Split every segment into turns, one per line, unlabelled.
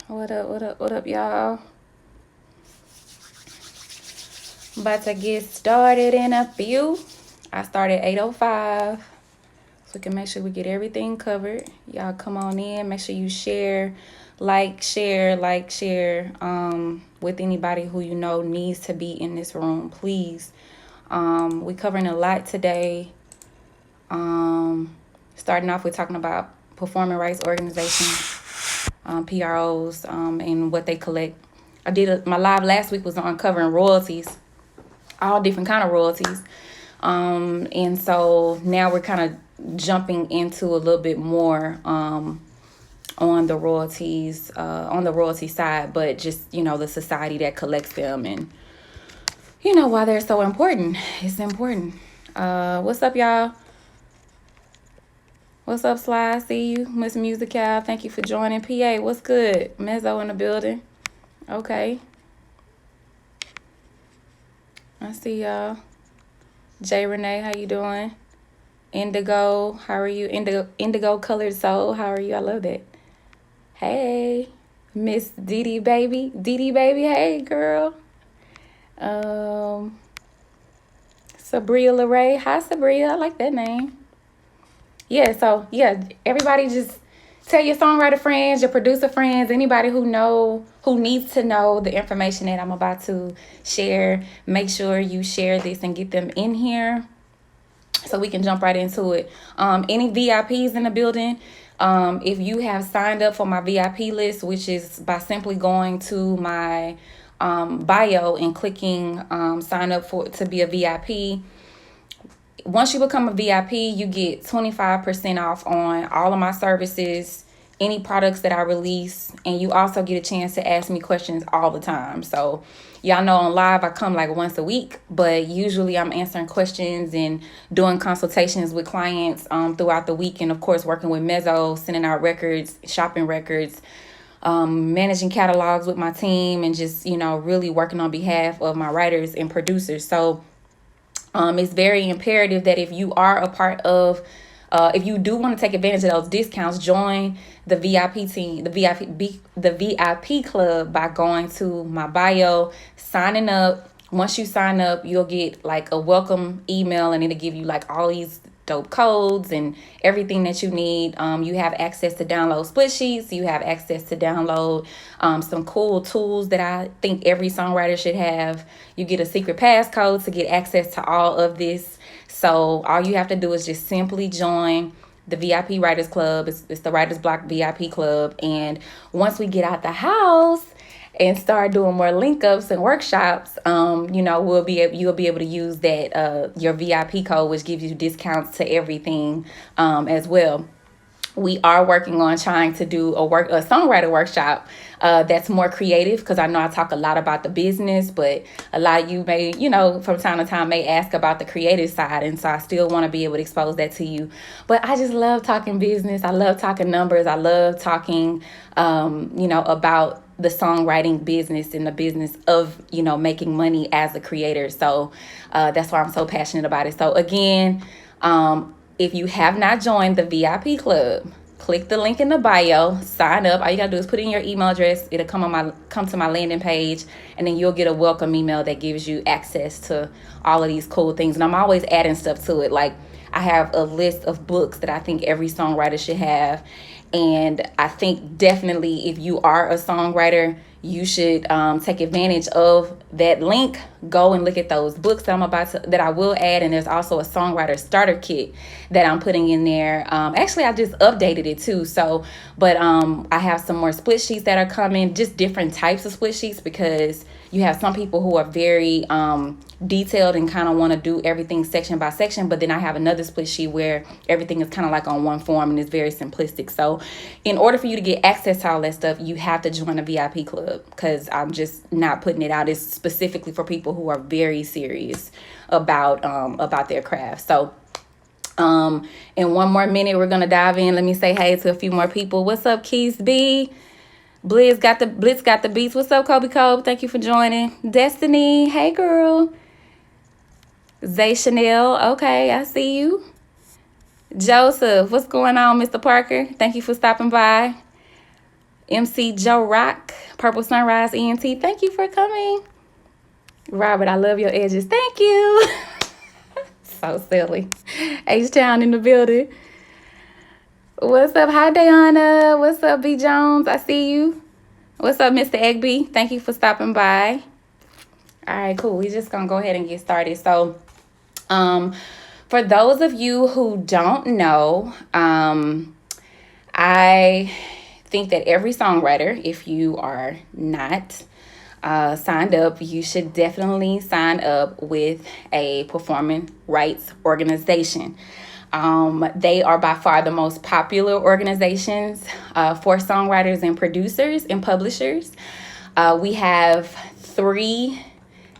What up, what up, what up, y'all? About to get started in a few. I started 8:05. So we can make sure we get everything covered. Y'all come on in. Make sure you share, share with anybody who you know needs to be in this room, please. We covering a lot today. Starting off with talking about performing rights organizations, PROs, and what they collect. My live last week was on covering royalties, all different kind of royalties. And so now we're kind of jumping into a little bit more on the royalties, on the royalty side, but just, the society that collects them and, why they're so important. It's important. What's up, y'all? What's up, Sly? See you. Miss Musical, thank you for joining. PA, what's good? Mezzo in the building. Okay. I see y'all. Jay Renee, how you doing? Indigo, how are you? Indigo colored soul, how are you? I love that. Hey, Miss Dee baby. Dee baby, hey girl. Sabria LeRae. Hi Sabria, I like that name. Yeah, so everybody just tell your songwriter friends, your producer friends, anybody who needs to know the information that I'm about to share. Make sure you share this and get them in here so we can jump right into it. Any VIPs in the building, if you have signed up for my VIP list, which is by simply going to my bio and clicking sign up to be a VIP. Once you become a VIP, you get 25% off on all of my services, any products that I release, and you also get a chance to ask me questions all the time. So y'all know on live I come like once a week, but usually I'm answering questions and doing consultations with clients throughout the week, and of course working with Mezzo, sending out records, shopping records, managing catalogs with my team, and just really working on behalf of my writers and producers. So it's very imperative that if you are a part of, if you do want to take advantage of those discounts, join the VIP team, the VIP club by going to my bio, signing up. Once you sign up, you'll get like a welcome email, and it'll give you like all these dope codes and everything that you need. You have access to download split sheets. You have access to download some cool tools that I think every songwriter should have. You get a secret passcode to get access to all of this. So all you have to do is just simply join the VIP Writers Club. It's the Writers Block VIP Club. And once we get out the house and start doing more link ups and workshops, you'll be able to use that your VIP code, which gives you discounts to everything as well. We are working on trying to do a songwriter workshop that's more creative, because I know I talk a lot about the business, but a lot of you may, from time to time may ask about the creative side. And so I still want to be able to expose that to you. But I just love talking business. I love talking numbers. I love talking, about the songwriting business and the business of, making money as a creator. So that's why I'm so passionate about it. So again, if you have not joined the VIP club, click the link in the bio, sign up. All you gotta do is put in your email address. It'll come to my landing page, and then you'll get a welcome email that gives you access to all of these cool things. And I'm always adding stuff to it. Like, I have a list of books that I think every songwriter should have. And I think definitely if you are a songwriter, you should take advantage of that link. Go and look at those books that I will add. And there's also a songwriter starter kit that I'm putting in there. Actually, I just updated it too. So, but I have some more split sheets that are coming, just different types of split sheets, because you have some people who are very detailed and kind of want to do everything section by section. But then I have another split sheet where everything is kind of like on one form and it's very simplistic. So in order for you to get access to all that stuff, you have to join a VIP club, because I'm just not putting it out. It's specifically for people who are very serious about their craft. So in one more minute, we're going to dive in. Let me say hey to a few more people. What's up, Keys B? Blitz got the beats. What's up, Kobe Kobe? Thank you for joining. Destiny, hey girl. Zay Chanel, okay, I see you. Joseph, what's going on, Mr. Parker? Thank you for stopping by. MC Joe Rock, Purple Sunrise ENT, thank you for coming. Robert, I love your edges. Thank you. So silly. H-Town in the building. What's up? Hi, Diana. What's up, B. Jones? I see you. What's up, Mr. Egby? Thank you for stopping by. All right, cool. We just going to go ahead and get started. So, for those of you who don't know, I think that every songwriter, if you are not signed up, you should definitely sign up with a performing rights organization. They are by far the most popular organizations for songwriters and producers and publishers. We have 3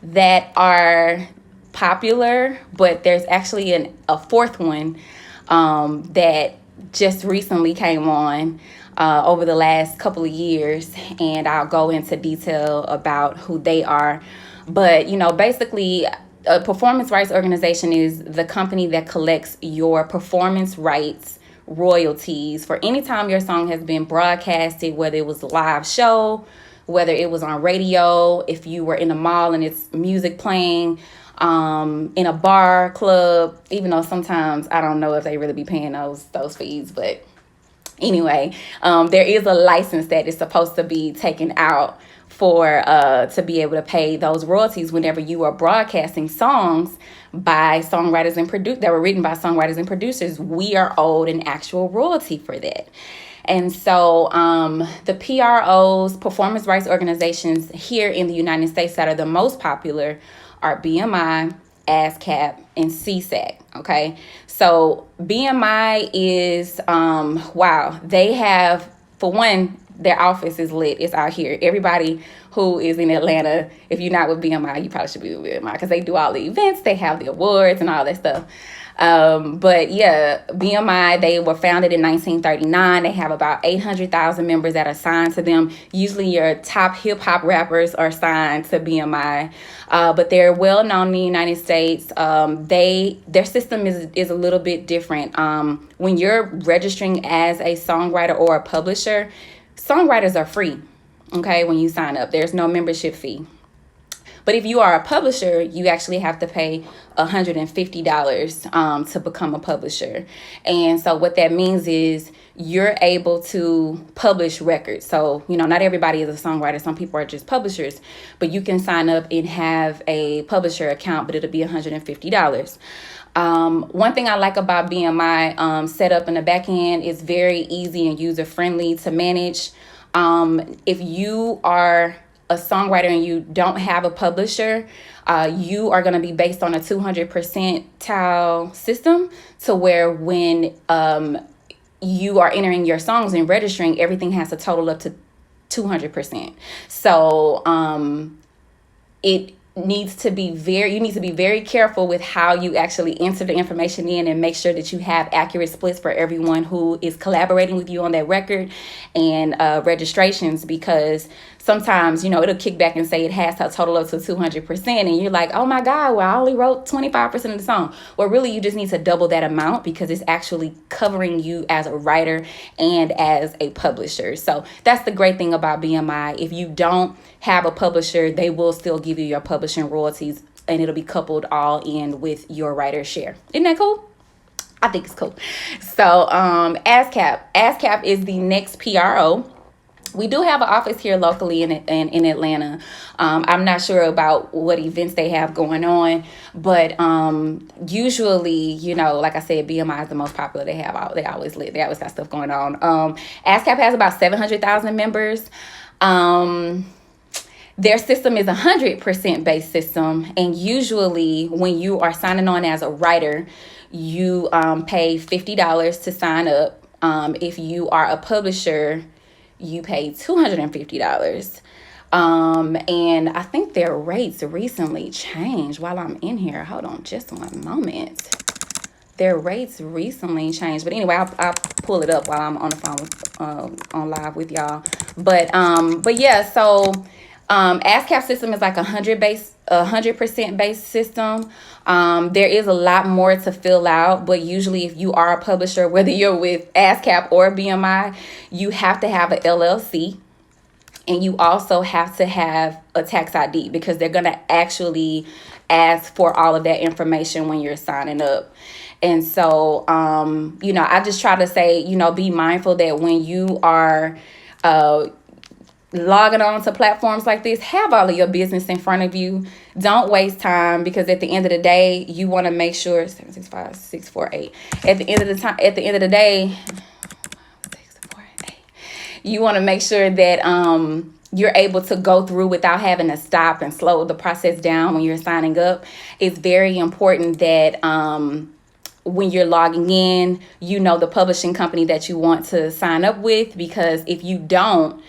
that are popular, but there's actually a 4th one that just recently came on over the last couple of years, and I'll go into detail about who they are. But, basically, a performance rights organization is the company that collects your performance rights royalties for any time your song has been broadcasted, whether it was a live show, whether it was on radio, if you were in a mall and it's music playing, in a bar, club, even though sometimes I don't know if they really be paying those fees, but anyway, there is a license that is supposed to be taken out for to be able to pay those royalties whenever you are broadcasting songs by songwriters and that were written by songwriters and producers. We are owed an actual royalty for that. And so the PROs, performance rights organizations here in the United States that are the most popular are BMI, ASCAP, and CSAC. Okay, so BMI is they have, for one, their office is lit. It's out here. Everybody who is in Atlanta, if you're not with BMI, you probably should be with BMI because they do all the events, they have the awards and all that stuff. But yeah, BMI, they were founded in 1939. They have about 800,000 members that are signed to them. Usually your top hip hop rappers are signed to BMI, but they're well known in the United States. Their system is a little bit different. When you're registering as a songwriter or a publisher, songwriters are free. Okay, when you sign up, there's no membership fee. But if you are a publisher, you actually have to pay $150 to become a publisher. And so what that means is you're able to publish records. So, not everybody is a songwriter. Some people are just publishers. But you can sign up and have a publisher account, but it'll be $150. One thing I like about BMI setup in the back end is very easy and user-friendly to manage. If you are a songwriter and you don't have a publisher, you are going to be based on a 200 percentile system, to where when you are entering your songs and registering, everything has to total up to 200%. So you need to be very careful with how you actually enter the information in, and make sure that you have accurate splits for everyone who is collaborating with you on that record and registrations, because sometimes, it'll kick back and say it has to total up to 200%. And you're like, oh my God, well, I only wrote 25% of the song. Well, really, you just need to double that amount, because it's actually covering you as a writer and as a publisher. So that's the great thing about BMI. If you don't have a publisher, they will still give you your publishing royalties, and it'll be coupled all in with your writer's share. Isn't that cool? I think it's cool. So ASCAP is the next PRO. We do have an office here locally in Atlanta. I'm not sure about what events they have going on, but usually, like I said, BMI is the most popular. They always lit. They always got stuff going on. ASCAP has about 700,000 members. Their system is 100% based system, and usually when you are signing on as a writer, you pay $50 to sign up. If you are a publisher, you pay $250. And I think their rates recently changed while I'm in here. Hold on just one moment. Their rates recently changed. But anyway, I'll pull it up while I'm on the phone on live with y'all. But yeah, so ASCAP system is like 100% 100% based system. There is a lot more to fill out, but usually if you are a publisher, whether you're with ASCAP or BMI, you have to have an LLC. And you also have to have a tax ID, because they're going to actually ask for all of that information when you're signing up. And so, I just try to say, be mindful that when you are logging on to platforms like this, have all of your business in front of you. Don't waste time, because at the end of the day, you want to make sure 765-648. At the end of the day, you want to make sure that you're able to go through without having to stop and slow the process down when you're signing up. It's very important that when you're logging in, the publishing company that you want to sign up with, because if you don't,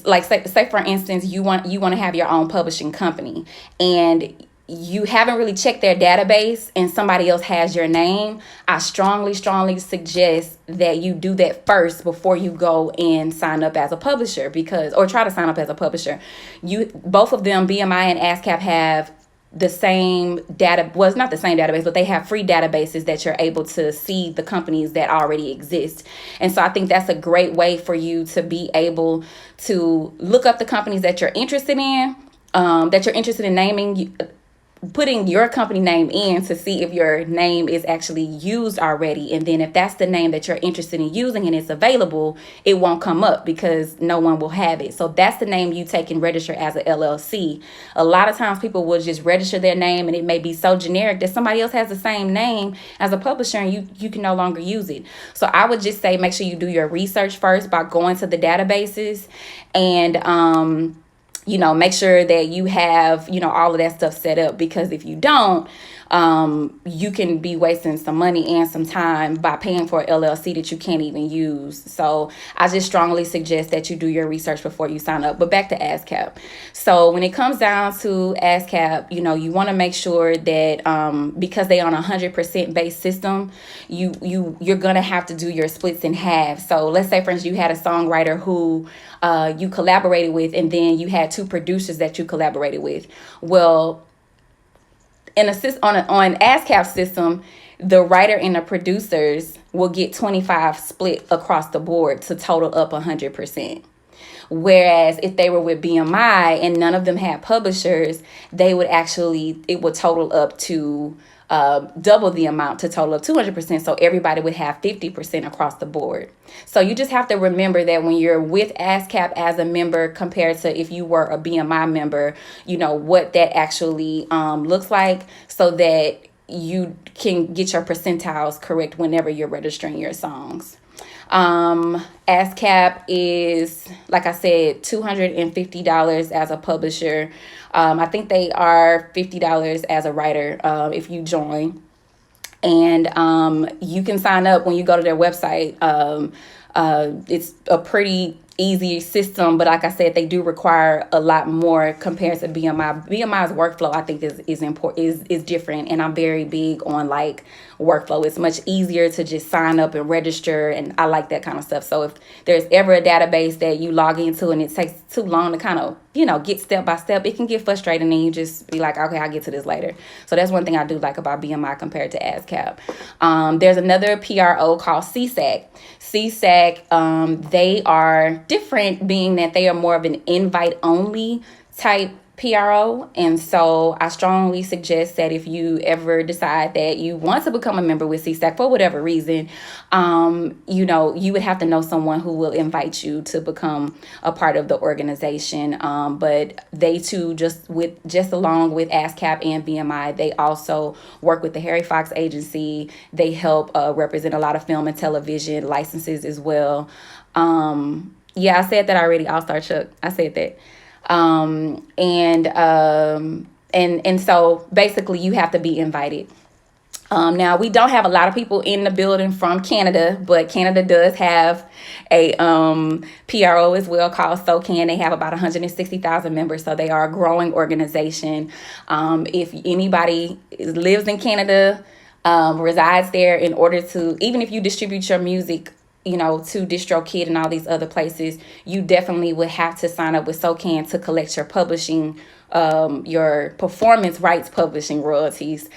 like say for instance, you want to have your own publishing company, and you haven't really checked their database and somebody else has your name, I strongly suggest that you do that first before you go and sign up as a publisher, or try to sign up as a publisher. Both of them, BMI and ASCAP, have the same data. Well, it's not the same database, but they have free databases that you're able to see the companies that already exist. And so I think that's a great way for you to be able to look up the companies that you're interested in, naming, putting your company name in to see if your name is actually used already. And then if that's the name that you're interested in using and it's available, it won't come up because no one will have it. So that's the name you take and register as a LLC. A lot of times people will just register their name and it may be so generic that somebody else has the same name as a publisher and you can no longer use it. So I would just say make sure you do your research first by going to the databases and make sure that you have, all of that stuff set up, because if you don't, you can be wasting some money and some time by paying for an LLC that you can't even use. So I just strongly suggest that you do your research before you sign up. But back to ASCAP. So when it comes down to ASCAP, you want to make sure that because they on 100% based system, you're going to have to do your splits in half. So let's say, for instance, you had a songwriter who you collaborated with, and then you had two producers that you collaborated with. Well, on ASCAP system, the writer and the producers will get 25 split across the board to total up 100%. Whereas if they were with BMI and none of them had publishers, it would total up to double the amount to total of 200%. So everybody would have 50% across the board. So you just have to remember that when you're with ASCAP as a member compared to if you were a BMI member, what that actually looks like, so that you can get your percentiles correct whenever you're registering your songs. ASCAP is, like I said, $250 as a publisher. I think they are $50 as a writer if you join. And you can sign up when you go to their website. It's a pretty easy system, but like I said, they do require a lot more compared to BMI. BMI's workflow, I think, is different, and I'm very big on workflow. It's much easier to just sign up and register, and I like that kind of stuff. So if there's ever a database that you log into and it takes too long to kind of get step by step, it can get frustrating, and you just be like, okay, I'll get to this later. So that's one thing I do like about BMI compared to ASCAP. There's another PRO called CSAC. CSAC, they are different, being that they are more of an invite only type PRO. And so I strongly suggest that if you ever decide that you want to become a member with CSAC for whatever reason, you would have to know someone who will invite you to become a part of the organization. But they too, just along with ASCAP and BMI, they also work with the Harry Fox Agency. They help represent a lot of film and television licenses as well. Yeah, I said that already. All-Star Chuck, I said that. And so basically you have to be invited. Now we don't have a lot of people in the building from Canada, but Canada does have a PRO as well called SoCan. They have about 160,000 members, so they are a growing organization. If anybody lives in Canada, resides there, in order to, even if you distribute your music to DistroKid and all these other places, you definitely would have to sign up with SoCan to collect your publishing, your performance rights publishing royalties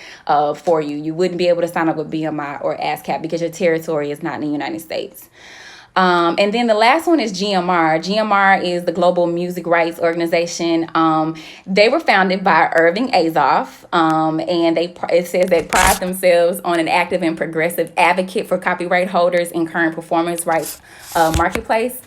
for you. You wouldn't be able to sign up with BMI or ASCAP because your territory is not in the United States. And then the last one is GMR. GMR is the Global Music Rights Organization. They were founded by Irving Azoff, and it says they pride themselves on an active and progressive advocate for copyright holders in current performance rights marketplace.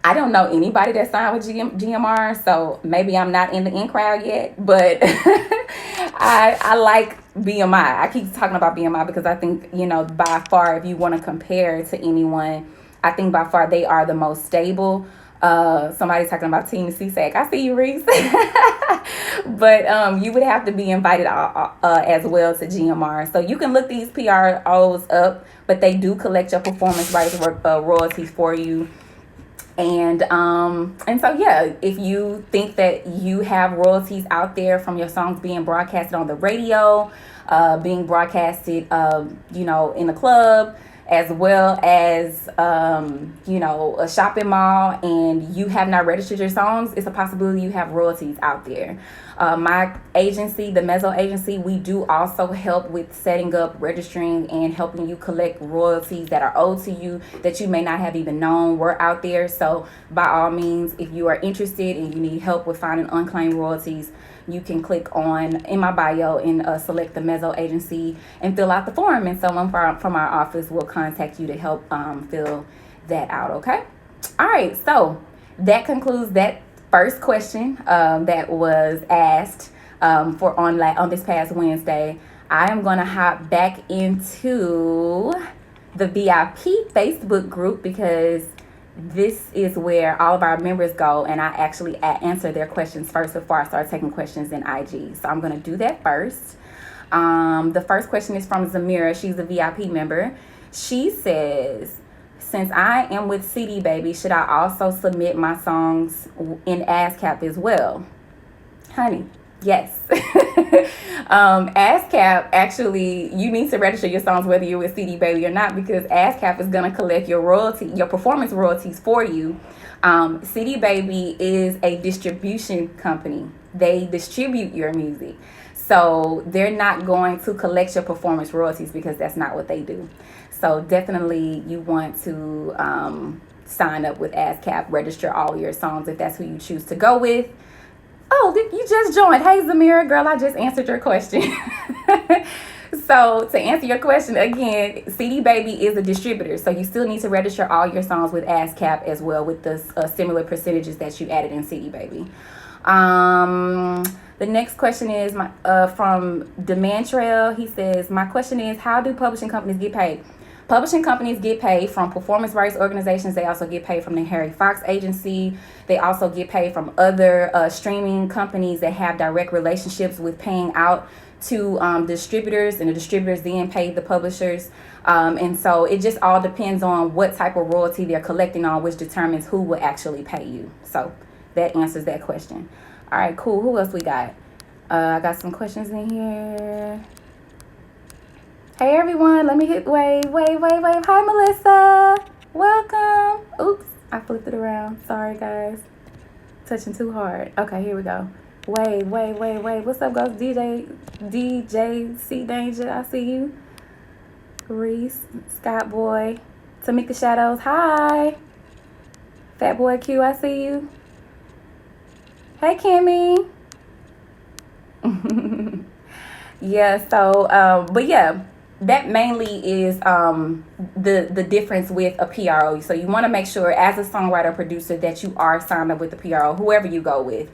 I don't know anybody that signed with GMR, so maybe I'm not in the in crowd yet, but I like BMI. I keep talking about BMI because I think, by far, if you want to compare to anyone, I think by far they are the most stable. Somebody's talking about Team CSAC. I see you, Reese. But you would have to be invited as well to GMR. So you can look these PROs up, but they do collect your performance rights royalties for you. And so, yeah, if you think that you have royalties out there from your songs being broadcasted on the radio, being broadcasted, in the club, as well as, a shopping mall, and you have not registered your songs, it's a possibility you have royalties out there. My agency, the Mezzo agency, we do also help with setting up, registering, and helping you collect royalties that are owed to you that you may not have even known were out there. So by all means, if you are interested and you need help with finding unclaimed royalties, you can click on in my bio and select the Mezzo agency and fill out the form, and someone from our office will contact you to help fill that out. Okay. All right. So that concludes that first question that was asked on this past Wednesday. I am going to hop back into the VIP Facebook group because this is where all of our members go, and I actually answer their questions first before I start taking questions in IG. So I'm going to do that first. The first question is from Zamira. She's a VIP member. She says, since I am with CD Baby, should I also submit my songs in ASCAP as well? Honey, yes. ASCAP, actually, you need to register your songs whether you're with CD Baby or not, because ASCAP is going to collect your performance royalties for you. CD Baby is a distribution company. They distribute your music. So they're not going to collect your performance royalties because that's not what they do. So definitely you want to sign up with ASCAP, register all your songs if that's who you choose to go with. Oh, you just joined. Hey, Zamira, girl, I just answered your question. So to answer your question again, CD Baby is a distributor. So you still need to register all your songs with ASCAP as well with the similar percentages that you added in CD Baby. The next question is from LaTrell. He says, my question is, how do publishing companies get paid? Publishing companies get paid from performance rights organizations. They also get paid from the Harry Fox agency. They also get paid from other streaming companies that have direct relationships with paying out to distributors, and the distributors then pay the publishers. And so it just all depends on what type of royalty they're collecting on, which determines who will actually pay you. So that answers that question. All right, cool. Who else we got? I got some questions in here. Hey everyone, let me hit wave. Hi Melissa, welcome. Oops, I flipped it around. Sorry guys, touching too hard. Okay, here we go. Wave. What's up, guys? DJ C Danger, I see you. Reese, Scott Boy, Tamika Shadows, hi. Fat Boy Q, I see you. Hey Kimmy. Yeah, so but yeah, that mainly is the difference with a PRO. So you want to make sure as a songwriter producer that you are signed up with the PRO, whoever you go with,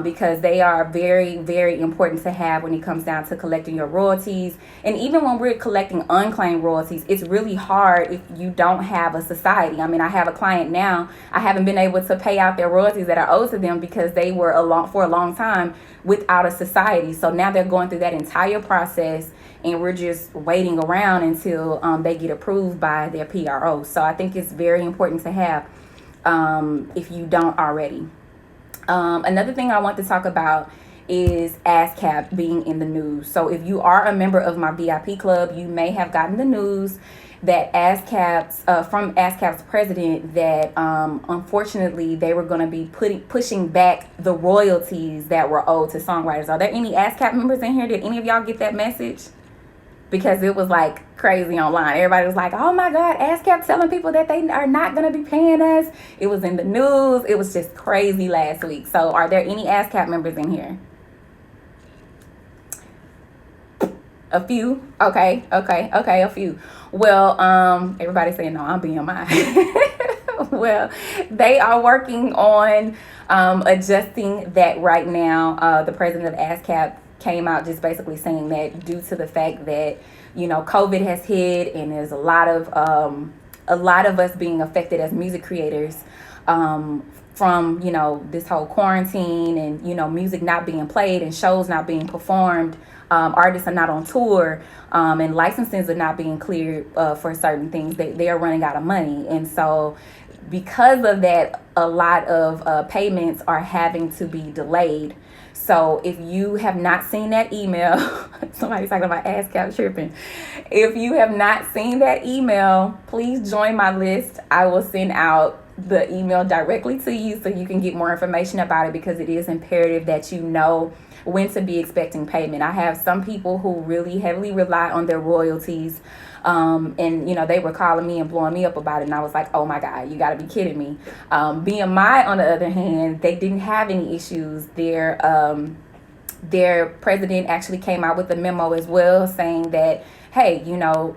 because they are very, very important to have when it comes down to collecting your royalties. And even when we're collecting unclaimed royalties, it's really hard if you don't have a society. I mean, I have a client now, I haven't been able to pay out their royalties that are owed to them because they were for a long time without a society. So now they're going through that entire process, and we're just waiting around until they get approved by their PRO. So I think it's very important to have if you don't already. Another thing I want to talk about is ASCAP being in the news. So if you are a member of my VIP club, you may have gotten the news that from ASCAP's president that unfortunately they were going to be pushing back the royalties that were owed to songwriters. Are there any ASCAP members in here? Did any of y'all get that message? Because it was like crazy online. Everybody was like, oh my God, ASCAP telling people that they are not going to be paying us. It was in the news. It was just crazy last week. So are there any ASCAP members in here? A few? Okay, a few. Well, everybody's saying, no, I'm BMI. Well, they are working on adjusting that right now. The president of ASCAP came out just basically saying that due to the fact that, COVID has hit and there's a lot of us being affected as music creators from, this whole quarantine and, music not being played and shows not being performed. Artists are not on tour and licenses are not being cleared for certain things. They are running out of money. And so because of that, a lot of payments are having to be delayed. So if you have not seen that email, somebody's talking about ASCAP tripping. If you have not seen that email, please join my list. I will send out the email directly to you so you can get more information about it, because it is imperative that you know when to be expecting payment. I have some people who really heavily rely on their royalties. And they were calling me and blowing me up about it. And I was like, oh my God, you gotta be kidding me. BMI, on the other hand, they didn't have any issues. Their president actually came out with a memo as well saying that, hey,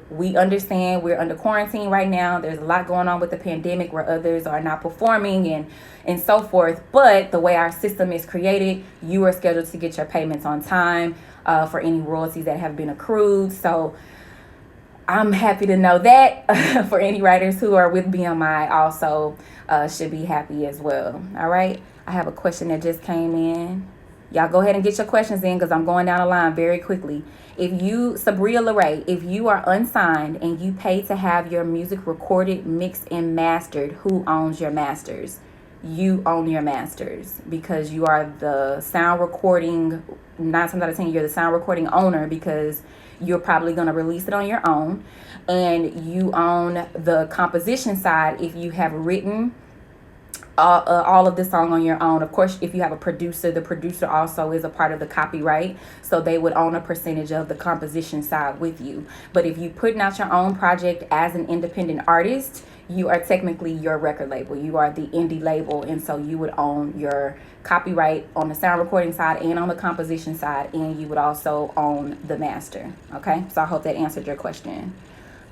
we understand we're under quarantine right now. There's a lot going on with the pandemic where others are not performing and so forth. But the way our system is created, you are scheduled to get your payments on time for any royalties that have been accrued. So I'm happy to know that for any writers who are with BMI also should be happy as well. All right. I have a question that just came in. Y'all go ahead and get your questions in because I'm going down the line very quickly. Sabria LaRay, if you are unsigned and you pay to have your music recorded, mixed, and mastered, who owns your masters? You own your masters because you are the sound recording, 9 times out of 10, you're the sound recording owner because you're probably going to release it on your own. And you own the composition side if you have written all of the song on your own. Of course, if you have a producer, the producer also is a part of the copyright, so they would own a percentage of the composition side with you. But if you putting out your own project as an independent artist, you are technically your record label. You are the indie label, and so you would own your copyright on the sound recording side and on the composition side, and you would also own the master. Okay, so I hope that answered your question.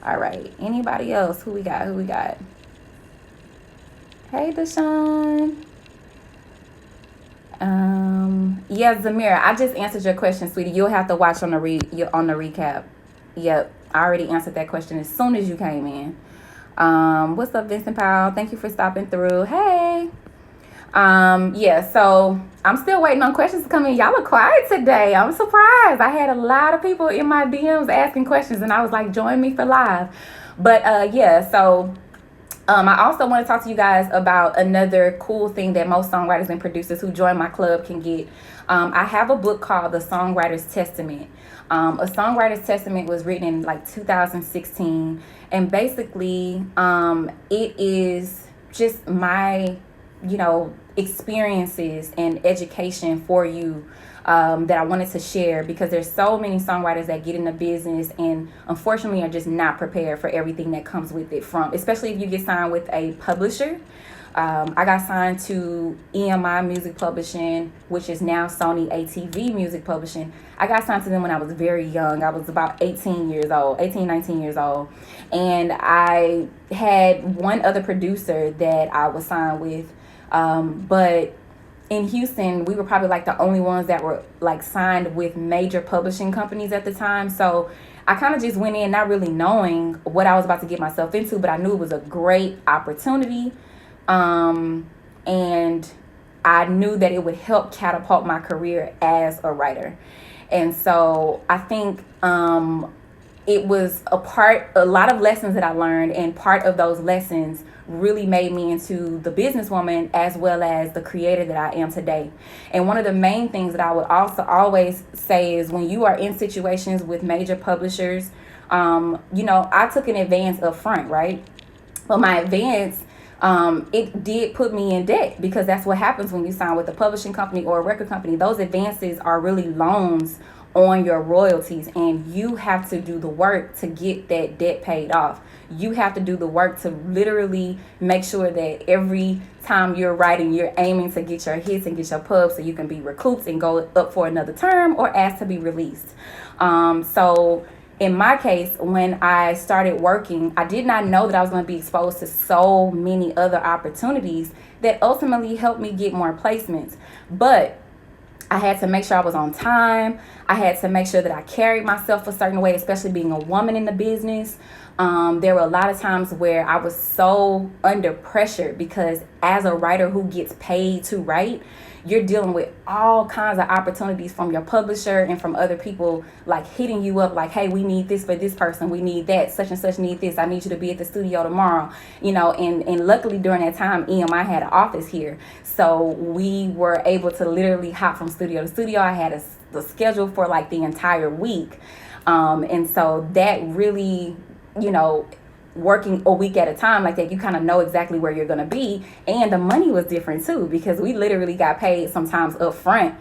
All right, anybody else? Who we got? Hey, Deshaun. Yeah, Zamira, I just answered your question, sweetie. You'll have to watch on the recap. Yep, I already answered that question as soon as you came in. What's up, Vincent Powell? Thank you for stopping through. Hey. Yeah, so I'm still waiting on questions to come in. Y'all are quiet today. I'm surprised. I had a lot of people in my DMs asking questions, and I was like, join me for live. But yeah, so I also want to talk to you guys about another cool thing that most songwriters and producers who join my club can get. I have a book called The Songwriter's Testament. A Songwriter's Testament was written in like 2016. And basically, it is just my, experiences and education for you that I wanted to share, because there's so many songwriters that get in the business and unfortunately are just not prepared for everything that comes with it, especially if you get signed with a publisher. I got signed to EMI Music Publishing, which is now Sony ATV Music Publishing. I got signed to them when I was very young. I was about 19 years old. And I had one other producer that I was signed with. But in Houston, we were probably like the only ones that were like signed with major publishing companies at the time. So I kind of just went in not really knowing what I was about to get myself into, but I knew it was a great opportunity. And I knew that it would help catapult my career as a writer. And so I think it was a lot of lessons that I learned, and part of those lessons really made me into the businesswoman as well as the creator that I am today. And one of the main things that I would also always say is when you are in situations with major publishers, I took an advance up front, right? But my advance, it did put me in debt, because that's what happens when you sign with a publishing company or a record company. Those advances are really loans on your royalties, and you have to do the work to get that debt paid off. You have to do the work to literally make sure that every time you're writing, you're aiming to get your hits and get your pubs so you can be recouped and go up for another term or asked to be released. So in my case, when I started working, I did not know that I was going to be exposed to so many other opportunities that ultimately helped me get more placements. But I had to make sure I was on time. I had to make sure that I carried myself a certain way, especially being a woman in the business. There were a lot of times where I was so under pressure, because as a writer who gets paid to write, you're dealing with all kinds of opportunities from your publisher and from other people, like hitting you up like, hey, we need this for this person. We need that. Such and such need this. I need you to be at the studio tomorrow. And luckily during that time, EMI had an office here. So we were able to literally hop from studio to studio. I had the schedule for like the entire week. And so that really, working a week at a time like that, you kind of know exactly where you're going to be. And the money was different too, because we literally got paid sometimes up front,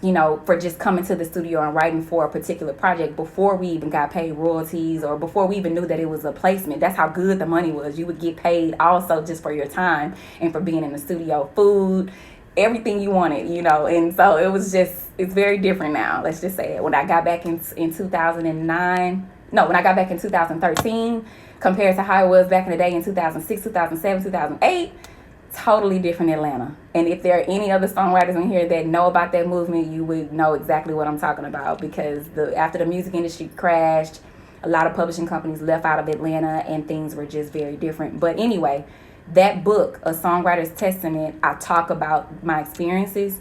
for just coming to the studio and writing for a particular project before we even got paid royalties or before we even knew that it was a placement. That's how good the money was. You would get paid also just for your time and for being in the studio, food, everything you wanted, and so it's very different now. Let's just say it. When I got back in 2009, when I got back in 2013, compared to how it was back in the day in 2006, 2007, 2008, totally different Atlanta. And if there are any other songwriters in here that know about that movement, you would know exactly what I'm talking about, because after the music industry crashed, a lot of publishing companies left out of Atlanta and things were just very different. But anyway, that book, A Songwriter's Testament, I talk about my experiences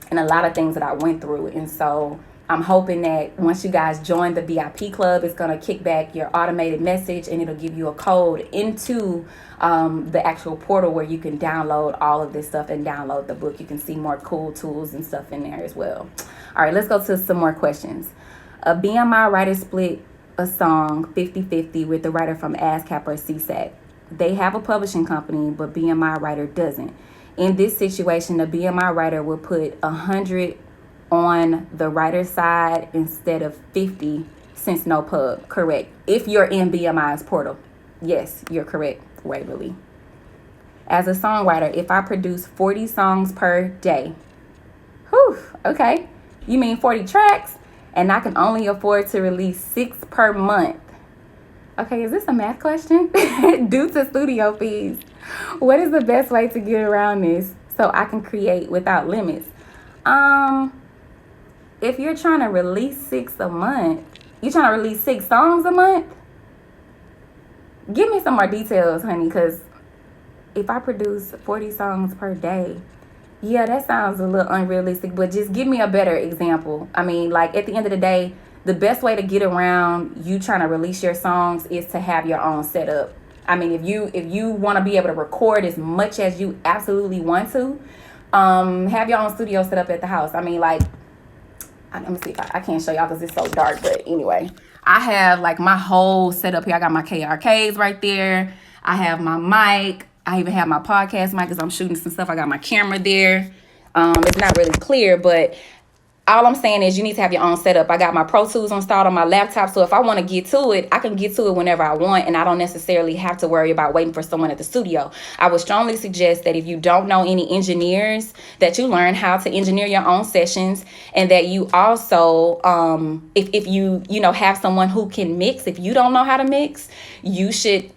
and a lot of things that I went through. And so I'm hoping that once you guys join the VIP club, it's going to kick back your automated message and it'll give you a code into the actual portal where you can download all of this stuff and download the book. You can see more cool tools and stuff in there as well. All right, let's go to some more questions. A BMI writer split a song 50-50 with the writer from ASCAP or CSAC. They have a publishing company, but BMI writer doesn't. In this situation, the BMI writer will put 100 on the writer's side instead of 50, since no pub. Correct. If you're in BMI's portal. Yes, you're correct, Waverly. As a songwriter, if I produce 40 songs per day. Okay. You mean 40 tracks? And I can only afford to release 6 per month. Okay, is this a math question? Due to studio fees, what is the best way to get around this so I can create without limits? If you're trying to release 6 a month, you're trying to release 6 songs a month? Give me some more details, honey, because if I produce 40 songs per day, yeah, that sounds a little unrealistic, but just give me a better example. I mean, like at the end of the day, the best way to get around you trying to release your songs is to have your own setup. I mean, if you want to be able to record as much as you absolutely want to, have your own studio set up at the house. I mean, like, let me see if I can't show y'all because it's so dark, but anyway, I have like my whole setup here. I got my KRKs right there. I have my mic. I even have my podcast mic because I'm shooting some stuff. I got my camera there. It's not really clear, but all I'm saying is you need to have your own setup. I got my Pro Tools installed on my laptop, so if I want to get to it, I can get to it whenever I want, and I don't necessarily have to worry about waiting for someone at the studio. I would strongly suggest that if you don't know any engineers, that you learn how to engineer your own sessions, and that you also, if you have someone who can mix. If you don't know how to mix, you should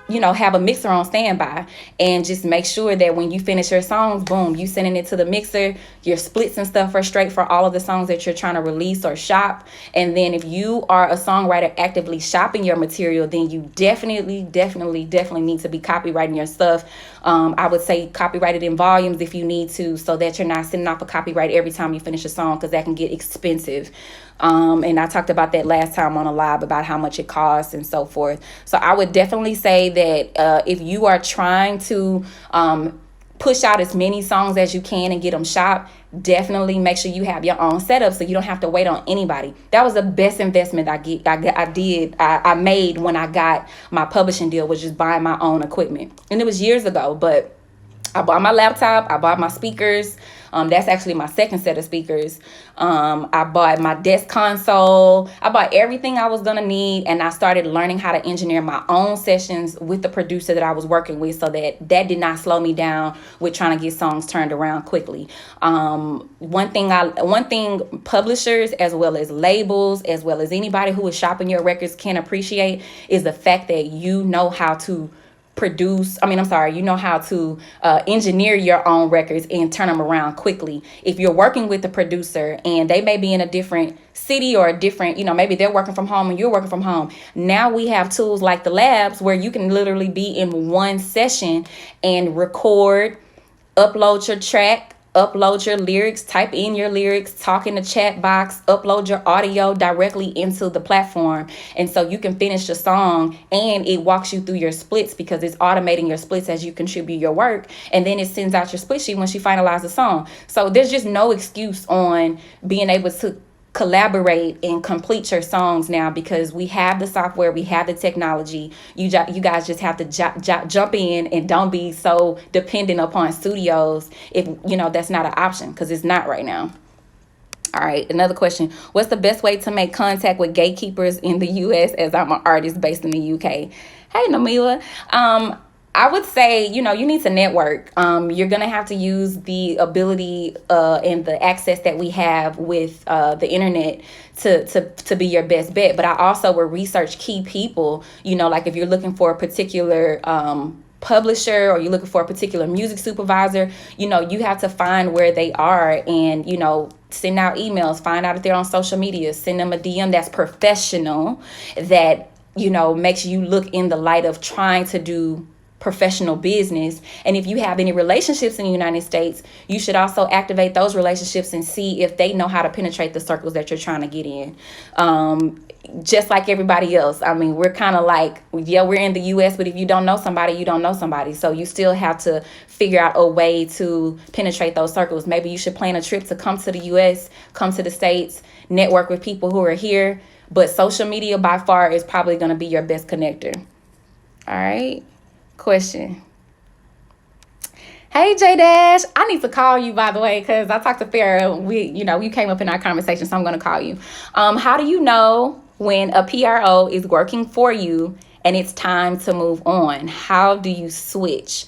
have a mixer on standby, and just make sure that when you finish your songs, boom, you sending it to the mixer. Your splits and stuff are straight for all of the songs that you're trying to release or shop. And then if you are a songwriter actively shopping your material, then you definitely need to be copywriting your stuff. I would say copyright it in volumes if you need to, so that you're not sending off a copyright every time you finish a song, because that can get expensive. And I talked about that last time on a live about how much it costs and so forth. So I would definitely say that if you are trying to push out as many songs as you can and get them shopped, definitely make sure you have your own setup so you don't have to wait on anybody. That was the best investment I made when I got my publishing deal, was just buying my own equipment. And it was years ago, but I bought my laptop, I bought my speakers. That's actually my second set of speakers. I bought my desk console. I bought everything I was going to need, and I started learning how to engineer my own sessions with the producer that I was working with, so that did not slow me down with trying to get songs turned around quickly. One thing publishers, as well as labels, as well as anybody who is shopping your records, can appreciate is the fact that you know how to you know how to engineer your own records and turn them around quickly. If you're working with a producer and they may be in a different city or a different, maybe they're working from home and you're working from home. Now we have tools like the labs where you can literally be in one session and record, upload your track, upload your lyrics, type in your lyrics, talk in the chat box, upload your audio directly into the platform. And so you can finish the song, and it walks you through your splits because it's automating your splits as you contribute your work. And then it sends out your split sheet once you finalize the song. So there's just no excuse on being able to collaborate and complete your songs now, because we have the software, we have the technology. You guys just have to jump in, and don't be so dependent upon studios if that's not an option, because it's not right now. All right, another question. What's the best way to make contact with gatekeepers in the US, as I'm an artist based in the UK? Hey, Namila. I would say, you need to network. You're going to have to use the ability and the access that we have with the internet to be your best bet. But I also will research key people, like if you're looking for a particular publisher, or you're looking for a particular music supervisor, you have to find where they are and, send out emails, find out if they're on social media, send them a DM that's professional, that, makes you look in the light of trying to do professional business. And if you have any relationships in the United States, you should also activate those relationships and see if they know how to penetrate the circles that you're trying to get in. Just like everybody else. I mean, we're kind of like, we're in the US, but if you don't know somebody, you don't know somebody. So you still have to figure out a way to penetrate those circles. Maybe you should plan a trip to come to the US, come to the States, network with people who are here. But social media by far is probably going to be your best connector. All right. Question. Hey, J Dash, I need to call you, by the way, because I talked to Farrah. You came up in our conversation, so I'm going to call you. How do you know when a PRO is working for you and it's time to move on? How do you switch?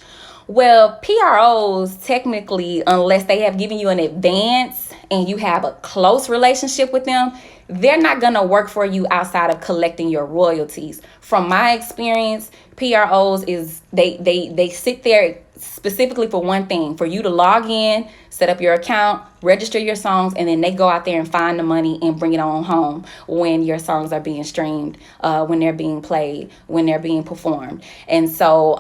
Well, PROs, technically, unless they have given you an advance and you have a close relationship with them, they're not going to work for you outside of collecting your royalties. From my experience, PROs they sit there specifically for one thing, for you to log in, set up your account, register your songs, and then they go out there and find the money and bring it on home when your songs are being streamed, when they're being played, when they're being performed. And so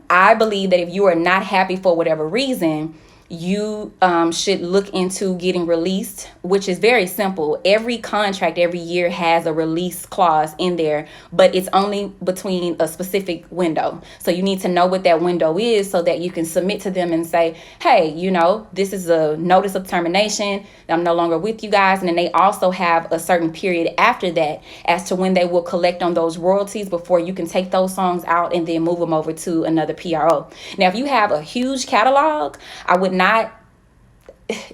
I believe that if you are not happy for whatever reason, you should look into getting released, which is very simple. Every contract every year has a release clause in there, but it's only between a specific window. So you need to know what that window is so that you can submit to them and say, hey, this is a notice of termination. I'm no longer with you guys. And then they also have a certain period after that as to when they will collect on those royalties before you can take those songs out and then move them over to another PRO. Now, if you have a huge catalog, I would not,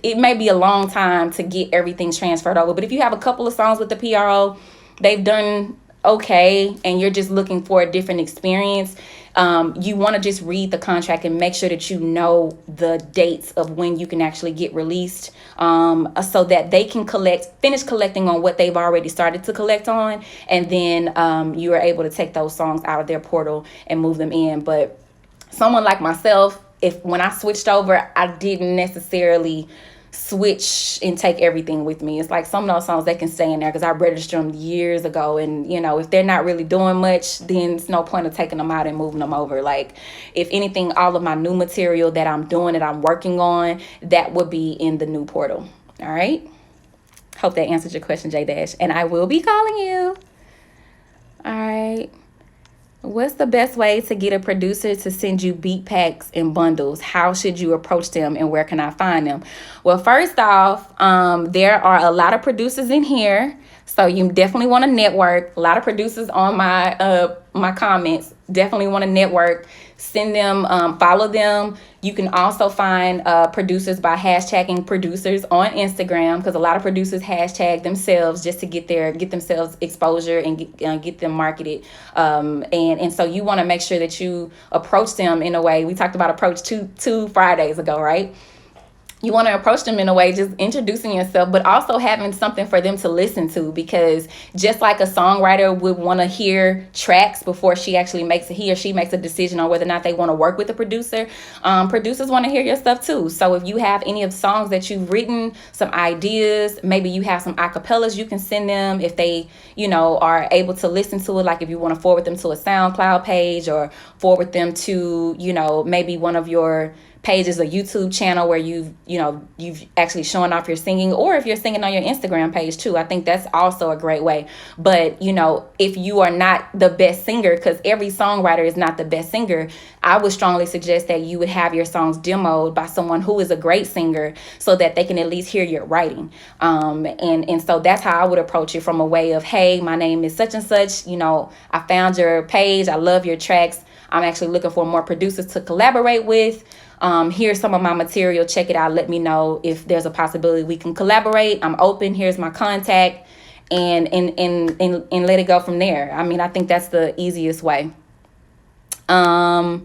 it may be a long time to get everything transferred over. But if you have a couple of songs with the PRO, they've done okay, and you're just looking for a different experience, you want to just read the contract and make sure that you know the dates of when you can actually get released, so that they can finish collecting on what they've already started to collect on, and then you are able to take those songs out of their portal and move them in. But someone like myself, when I switched over, I didn't necessarily switch and take everything with me. It's like some of those songs, they can stay in there because I registered them years ago. And, if they're not really doing much, then it's no point of taking them out and moving them over. Like, if anything, all of my new material that I'm doing, that I'm working on, that would be in the new portal. All right. Hope that answered your question, J Dash. And I will be calling you. All right. What's the best way to get a producer to send you beat packs and bundles? How should you approach them and where can I find them? Well, first off, there are a lot of producers in here. So you definitely want to network. A lot of producers on my comments. Definitely want to network. Send them, follow them. You can also find producers by hashtagging producers on Instagram, because a lot of producers hashtag themselves just to get themselves exposure and get them marketed. And so you want to make sure that you approach them in a way. We talked about approach two Fridays ago, right? You want to approach them in a way just introducing yourself, but also having something for them to listen to, because just like a songwriter would want to hear tracks before he or she makes a decision on whether or not they want to work with a producer, producers want to hear your stuff too. So if you have any of the songs that you've written, some ideas, maybe you have some acapellas, you can send them if they, are able to listen to it. Like if you want to forward them to a SoundCloud page or forward them to, maybe one of your pages, a YouTube channel where you've actually showing off your singing, or if you're singing on your Instagram page too. I think that's also a great way. But if you are not the best singer, because every songwriter is not the best singer, I would strongly suggest that you would have your songs demoed by someone who is a great singer, so that they can at least hear your writing. And so that's how I would approach it, from a way of, hey, my name is such and such, I found your page, I love your tracks, I'm actually looking for more producers to collaborate with. Here's some of my material. Check it out. Let me know if there's a possibility we can collaborate. I'm open. Here's my contact, and let it go from there. I mean, I think that's the easiest way. Another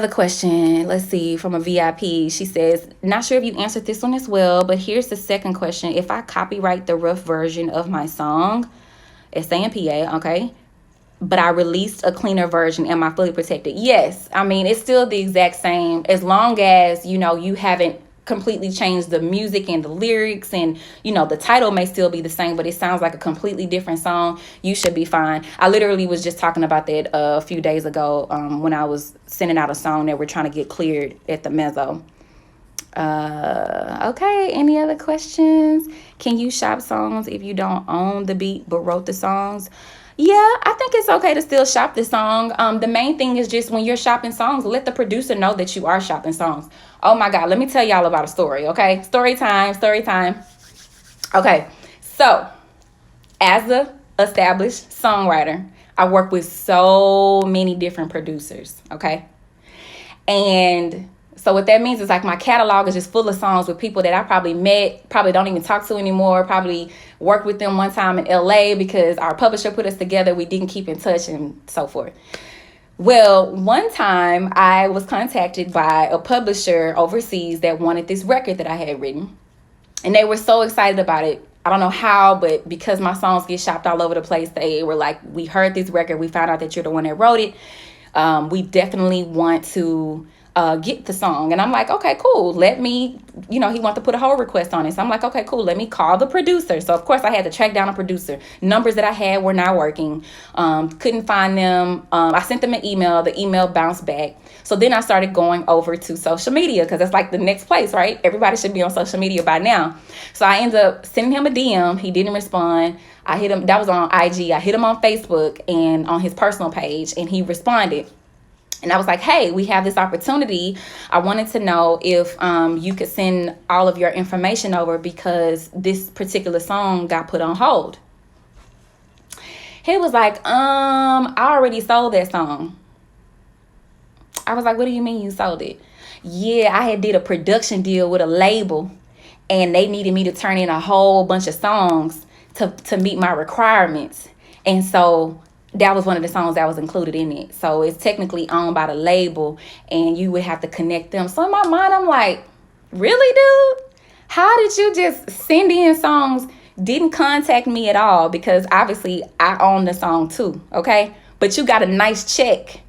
question, let's see, from a VIP. She says, not sure if you answered this one as well, but here's the second question. If I copyright the rough version of my song, it's saying PA, okay, but I released a cleaner version, am I fully protected? Yes. I mean, it's still the exact same, as long as, you haven't completely changed the music and the lyrics, and, the title may still be the same, but it sounds like a completely different song. You should be fine. I literally was just talking about that a few days ago when I was sending out a song that we're trying to get cleared at the Mezzo. Okay, any other questions? Can you shop songs if you don't own the beat but wrote the songs? Yeah, I think it's okay to still shop the song. The main thing is just when you're shopping songs, let the producer know that you are shopping songs. Oh my God, let me tell y'all about a story, okay? Story time. Okay, so as a established songwriter, I work with so many different producers, okay? And so what that means is, like, my catalog is just full of songs with people that I probably met, probably don't even talk to anymore, probably worked with them one time in LA because our publisher put us together, we didn't keep in touch, and so forth. Well, one time I was contacted by a publisher overseas that wanted this record that I had written, and they were so excited about it. I don't know how, but because my songs get shopped all over the place, they were like, we heard this record, we found out that you're the one that wrote it. We definitely want to get the song. And I'm like, okay, cool. Let me, he wanted to put a hold request on it. So I'm like, okay, cool. Let me call the producer. So of course I had to track down a producer. Numbers that I had were not working. Couldn't find them. I sent them an email. The email bounced back. So then I started going over to social media, because that's like the next place, right? Everybody should be on social media by now. So I ended up sending him a DM. He didn't respond. I hit him. That was on IG. I hit him on Facebook and on his personal page, and he responded. And I was like, hey, we have this opportunity. I wanted to know if you could send all of your information over, because this particular song got put on hold. He was like, I already sold that song. I was like, what do you mean you sold it? Yeah, I had did a production deal with a label, and they needed me to turn in a whole bunch of songs to meet my requirements. And so that was one of the songs that was included in it. So it's technically owned by the label, and you would have to connect them. So in my mind, I'm like, really, dude? How did you just send in songs, didn't contact me at all? Because obviously I own the song too, okay? But you got a nice check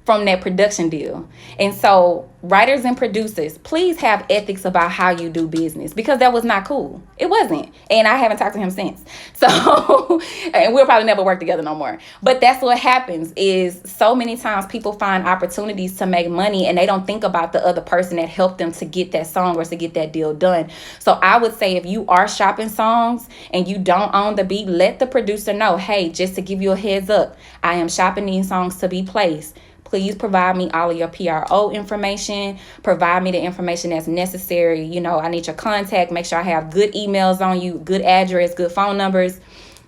from that production deal. And so writers and producers, please have ethics about how you do business, because that was not cool. It wasn't. And I haven't talked to him since. So, and we'll probably never work together no more. But that's what happens, is so many times people find opportunities to make money and they don't think about the other person that helped them to get that song or to get that deal done. So I would say, if you are shopping songs and you don't own the beat, let the producer know, hey, just to give you a heads up, I am shopping these songs to be placed. Please provide me all of your PRO information. Provide me the information that's necessary. You know, I need your contact. Make sure I have good emails on you, good address, good phone numbers,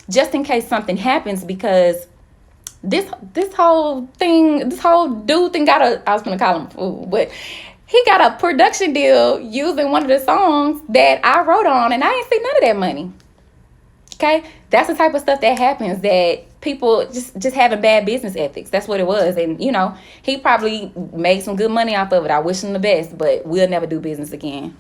just in case something happens. Because this whole dude thing I was gonna call him fool, but he got a production deal using one of the songs that I wrote on, and I ain't see none of that money. Okay, that's the type of stuff that happens, that people just having bad business ethics. That's what it was. And, you know, he probably made some good money off of it. I wish him the best, but we'll never do business again.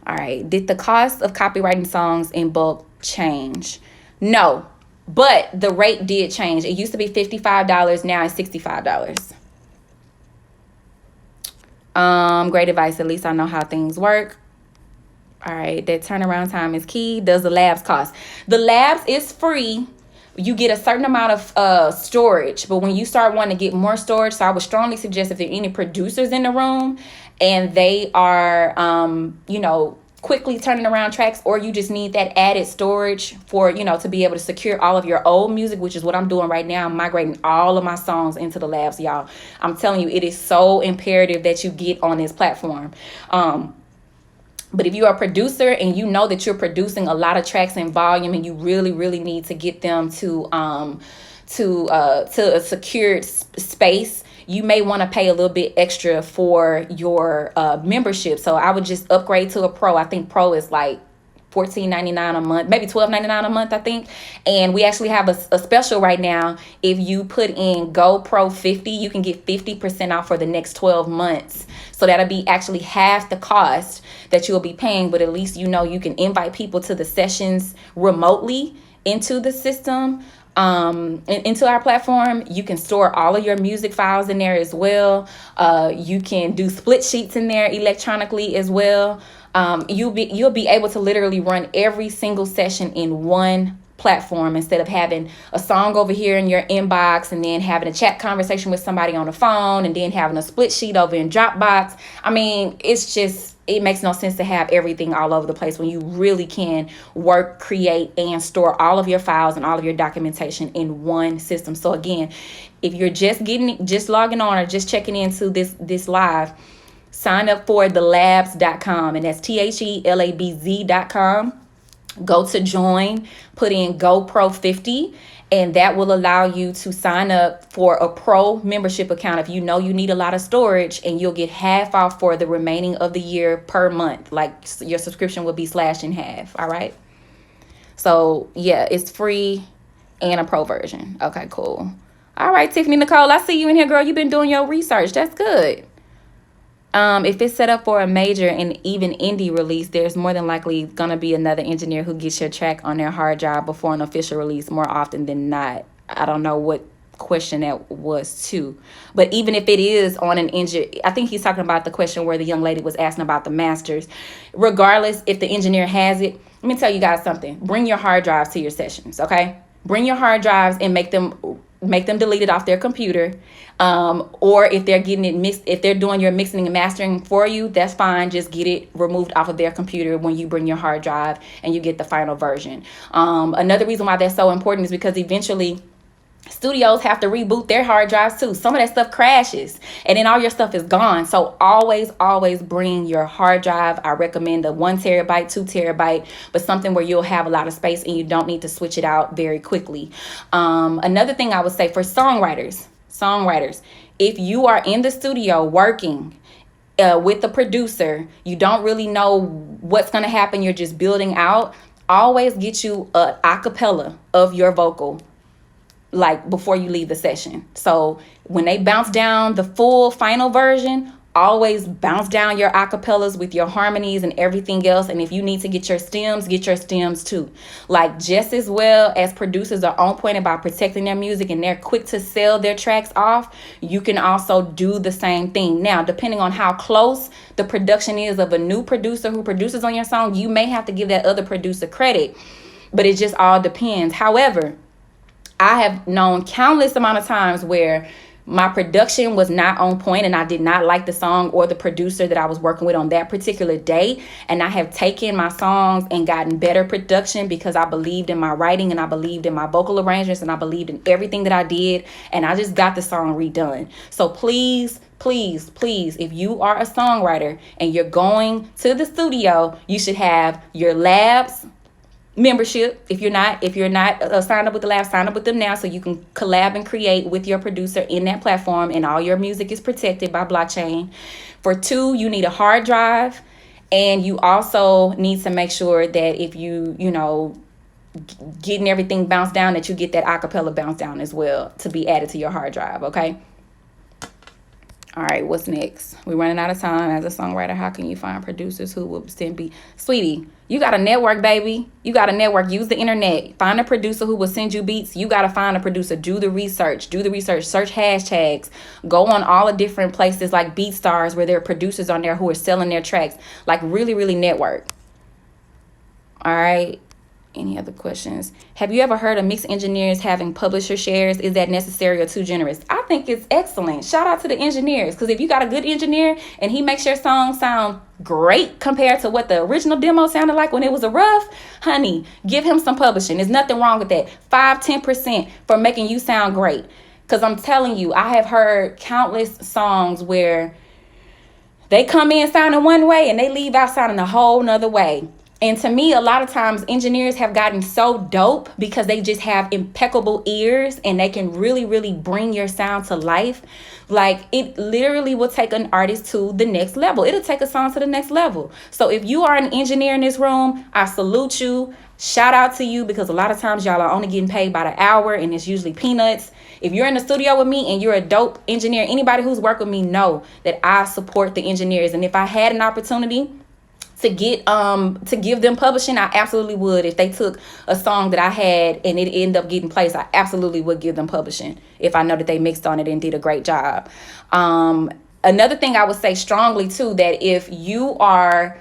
All right. Did the cost of copywriting songs in bulk change? No, but the rate did change. It used to be $55. Now it's $65. Great advice. At least I know how things work. All right, that turnaround time is key. Does the labs cost? The labs is free. You get a certain amount of storage, but when you start wanting to get more storage, so I would strongly suggest, if there are any producers in the room and they are, quickly turning around tracks, or you just need that added storage for, to be able to secure all of your old music, which is what I'm doing right now. I'm migrating all of my songs into the labs, y'all. I'm telling you, it is so imperative that you get on this platform. But if you're a producer and you know that you're producing a lot of tracks in volume, and you really, really need to get them to a secured space, you may want to pay a little bit extra for your membership. So I would just upgrade to a pro. I think pro is like $14.99 a month, maybe $12.99 a month, I think. And we actually have a special right now. If you put in Go Pro 50, you can get 50% off for the next 12 months. So that'll be actually half the cost that you'll be paying, but at least you can invite people to the sessions remotely into the system, into our platform. You can store all of your music files in there as well. You can do split sheets in there electronically as well. You'll be able to literally run every single session in one platform, instead of having a song over here in your inbox and then having a chat conversation with somebody on the phone and then having a split sheet over in Dropbox. I mean, it makes no sense to have everything all over the place when you really can work, create, and store all of your files and all of your documentation in one system. So again, if you're just logging on or just checking into this live, sign up for thelabs.com, and that's THELABZ.com. Go to join, put in GoPro 50, and that will allow you to sign up for a pro membership account if you need a lot of storage, and you'll get half off for the remaining of the year per month. Like, your subscription will be slashed in half. All right. So yeah, it's free and a pro version. Okay, cool. All right, Tiffany Nicole, I see you in here, girl. You've been doing your research. That's good. If it's set up for a major and even indie release, there's more than likely going to be another engineer who gets your track on their hard drive before an official release, more often than not. I don't know what question that was too. But even if it is on an engineer, I think he's talking about the question where the young lady was asking about the masters. Regardless, if the engineer has it, let me tell you guys something. Bring your hard drives to your sessions, okay? Bring your hard drives and make them delete it off their computer. Or if they're getting it mixed, if they're doing your mixing and mastering for you, that's fine. Just get it removed off of their computer when you bring your hard drive and you get the final version. Another reason why that's so important is because eventually studios have to reboot their hard drives too. Some of that stuff crashes and then all your stuff is gone. So always bring your hard drive. I recommend a 1 terabyte, 2 terabyte, but something where you'll have a lot of space and you don't need to switch it out very quickly. Another thing I would say for songwriters, if you are in the studio working with the producer, you don't really know what's going to happen, you're just building out, always get you a acapella of your vocal, like before you leave the session. So when they bounce down the full final version, always bounce down your acapellas with your harmonies and everything else. And if you need to get your stems too. Like, just as well as producers are on point about protecting their music and they're quick to sell their tracks off, you can also do the same thing. Now, depending on how close the production is of a new producer who produces on your song, you may have to give that other producer credit, but it just all depends. However, I have known countless amount of times where my production was not on point and I did not like the song or the producer that I was working with on that particular day. And I have taken my songs and gotten better production because I believed in my writing and I believed in my vocal arrangements and I believed in everything that I did. And I just got the song redone. So please, please, please, if you are a songwriter and you're going to the studio, you should have your labs membership. If you're not signed up with the lab, sign up with them now so you can collab and create with your producer in that platform, and all your music is protected by blockchain. For 2, you need a hard drive, and you also need to make sure that if you getting everything bounced down, that you get that acapella bounce down as well to be added to your hard drive. Okay. All right, what's next? We're running out of time. As a songwriter, how can you find producers who will send beat? Sweetie, you got to network, baby. You got to network. Use the internet. Find a producer who will send you beats. You got to find a producer. Do the research. Search hashtags. Go on all the different places like BeatStars where there are producers on there who are selling their tracks. Like, really, really network. All right. Any other questions? Have you ever heard of mix engineers having publisher shares? Is that necessary or too generous? I think it's excellent. Shout out to the engineers, because if you got a good engineer and he makes your song sound great compared to what the original demo sounded like when it was a rough, honey, give him some publishing. There's nothing wrong with that. 5-10% for making you sound great. Because I'm telling you, I have heard countless songs where they come in sounding one way and they leave out sounding a whole nother way. And to me, a lot of times engineers have gotten so dope because they just have impeccable ears and they can really, really bring your sound to life. Like, it literally will take an artist to the next level. It'll take a song to the next level. So if you are an engineer in this room, I salute you. Shout out to you, because a lot of times y'all are only getting paid by the hour and it's usually peanuts. If you're in the studio with me and you're a dope engineer, anybody who's worked with me know that I support the engineers. And if I had an opportunity to give them publishing, I absolutely would. If they took a song that I had and it ended up getting placed, I absolutely would give them publishing if I know that they mixed on it and did a great job. Another thing I would say strongly too, that if you are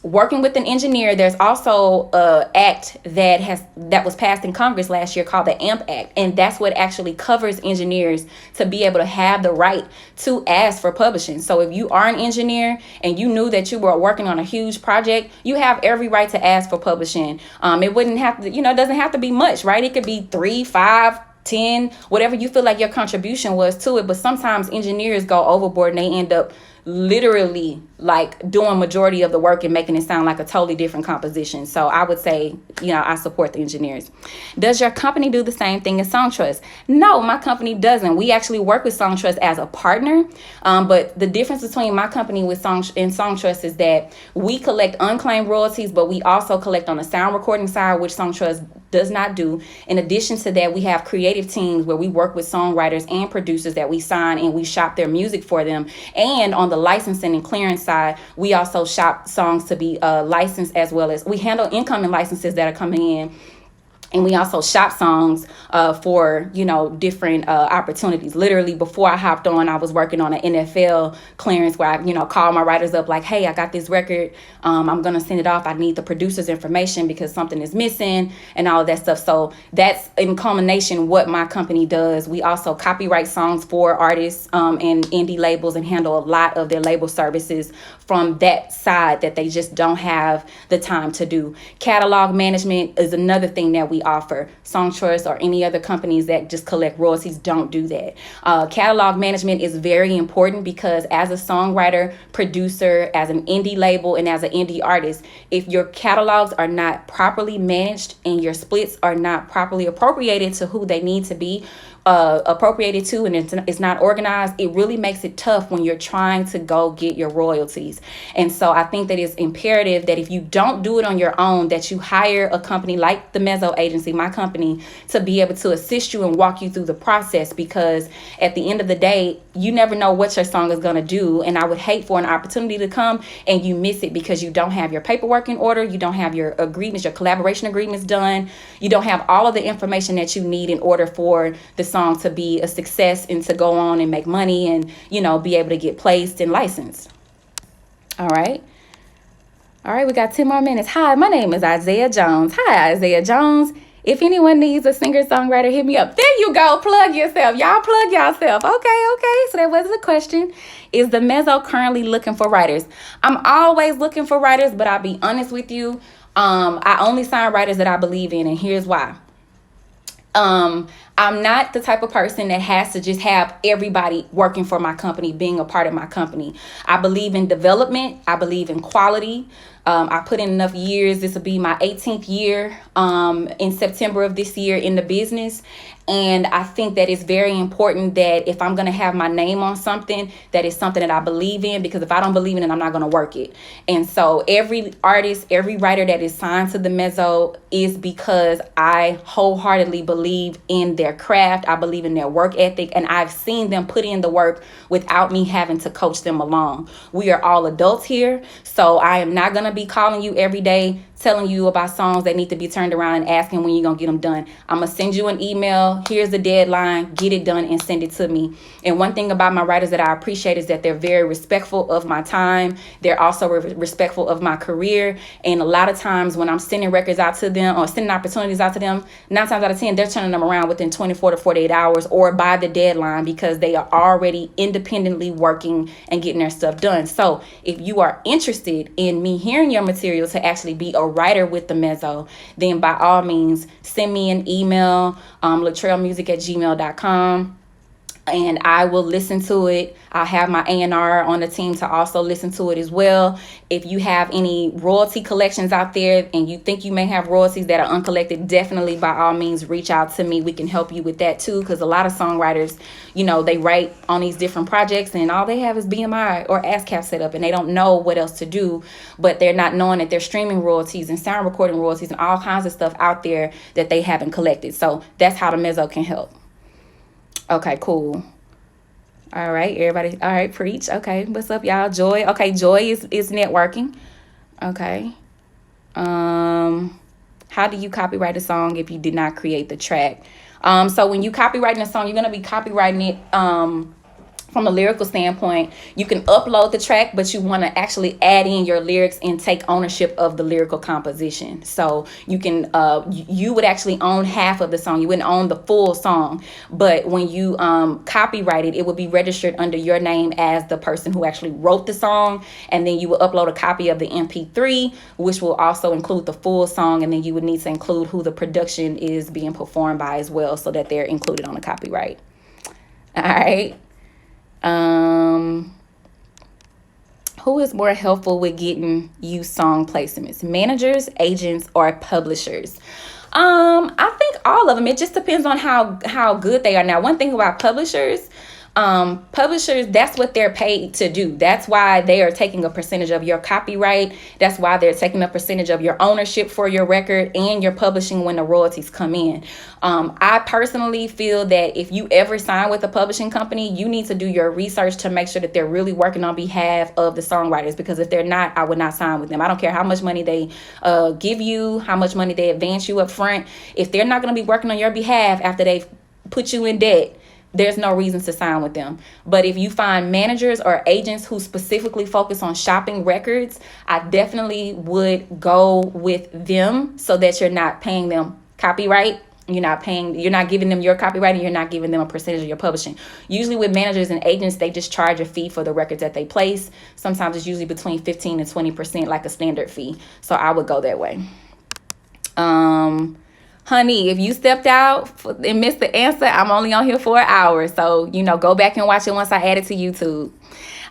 working with an engineer, there's also a act that was passed in Congress last year called the AMP Act, and that's what actually covers engineers to be able to have the right to ask for publishing. So if you are an engineer and you knew that you were working on a huge project, you have every right to ask for publishing. It wouldn't have to, it doesn't have to be much, right? It could be 3, 5, 10, whatever you feel like your contribution was to it. But sometimes engineers go overboard and they end up literally like doing majority of the work and making it sound like a totally different composition. So I would say, I support the engineers. Does your company do the same thing as SongTrust? No, my company doesn't. We actually work with SongTrust as a partner. But the difference between my company and SongTrust is that we collect unclaimed royalties, but we also collect on the sound recording side, which SongTrust does not do. In addition to that, we have creative teams where we work with songwriters and producers that we sign and we shop their music for them. And on the licensing and clearance side, we also shop songs to be licensed, as well as we handle incoming licenses that are coming in. And we also shop songs for, different opportunities. Literally, before I hopped on, I was working on an NFL clearance where I, call my writers up like, hey, I got this record. I'm going to send it off. I need the producer's information because something is missing and all of that stuff. So that's in culmination what my company does. We also copyright songs for artists and indie labels and handle a lot of their label services from that side that they just don't have the time to do. Catalog management is another thing that we offer. SongTrust or any other companies that just collect royalties don't do that. Catalog management is very important because as a songwriter, producer, as an indie label, and as an indie artist, if your catalogs are not properly managed and your splits are not properly appropriated to who they need to be, appropriated to, and it's not organized, it really makes it tough when you're trying to go get your royalties. And so I think that it's imperative that if you don't do it on your own, that you hire a company like the Mezzo agency, my company, to be able to assist you and walk you through the process, because at the end of the day, you never know what your song is going to do. And I would hate for an opportunity to come and you miss it because you don't have your paperwork in order, you don't have your agreements, your collaboration agreements done, you don't have all of the information that you need in order for the song to be a success and to go on and make money and, you know, be able to get placed and licensed. All right, we got 10 more minutes. Hi, my name is Isaiah Jones. Hi, Isaiah Jones. If anyone needs a singer-songwriter, hit me up. There you go. Plug yourself. Y'all plug yourself. Okay. So that was the question. Is the Mezzo currently looking for writers? I'm always looking for writers, but I'll be honest with you. I only sign writers that I believe in, and here's why. I'm not the type of person that has to just have everybody working for my company, being a part of my company. I believe in development. I believe in quality. I put in enough years. This will be my 18th year in September of this year in the business. And I think that it's very important that if I'm going to have my name on something, that is something that I believe in, because if I don't believe in it, I'm not going to work it. And so every artist, every writer that is signed to the Mezzo is because I wholeheartedly believe in their craft. I believe in their work ethic, and I've seen them put in the work without me having to coach them along. We are all adults here, so I am not going to be calling you every day telling you about songs that need to be turned around and asking when you're going to get them done. I'm going to send you an email. Here's the deadline. Get it done and send it to me. And one thing about my writers that I appreciate is that they're very respectful of my time. They're also respectful of my career. And a lot of times when I'm sending records out to them or sending opportunities out to them, 9 times out of 10, they're turning them around within 24 to 48 hours or by the deadline, because they are already independently working and getting their stuff done. So if you are interested in me hearing your material to actually be a writer with the Mezzo, then by all means send me an email, latrellmusic@gmail.com, and I will listen to it. I'll have my A&R on the team to also listen to it as well. If you have any royalty collections out there and you think you may have royalties that are uncollected, definitely by all means reach out to me. We can help you with that too, because a lot of songwriters, you know, they write on these different projects and all they have is BMI or ASCAP set up, and they don't know what else to do, but they're not knowing that there's streaming royalties and sound recording royalties and all kinds of stuff out there that they haven't collected. So that's how the Mezzo can help. Okay, cool. All right, everybody. All right, preach. Okay, what's up, y'all? Joy. Okay, Joy is networking. Okay. How do you copyright a song if you did not create the track? So when you copywriting a song, you're gonna be copywriting it from a lyrical standpoint. You can upload the track, but you want to actually add in your lyrics and take ownership of the lyrical composition. So you can you would actually own half of the song. You wouldn't own the full song, but when you copyright it, it would be registered under your name as the person who actually wrote the song, and then you will upload a copy of the MP3, which will also include the full song, and then you would need to include who the production is being performed by as well, so that they're included on the copyright. All right. Who is more helpful with getting you song placements, managers, agents, or publishers? I think all of them. It just depends on how good they are. Now, one thing about publishers, that's what they're paid to do. That's why they are taking a percentage of your copyright. That's why they're taking a percentage of your ownership for your record and your publishing when the royalties come in. I personally feel that if you ever sign with a publishing company, you need to do your research to make sure that they're really working on behalf of the songwriters, because if they're not, I would not sign with them. I don't care how much money they give you, how much money they advance you up front. If they're not going to be working on your behalf after they've put you in debt, there's no reason to sign with them. But if you find managers or agents who specifically focus on shopping records, I definitely would go with them, so that you're not paying them copyright. You're not giving them your copyright, and you're not giving them a percentage of your publishing. Usually with managers and agents, they just charge a fee for the records that they place. Sometimes it's usually between 15 and 20%, like a standard fee. So I would go that way. Honey, if you stepped out and missed the answer, I'm only on here for an hour. So, go back and watch it once I add it to YouTube.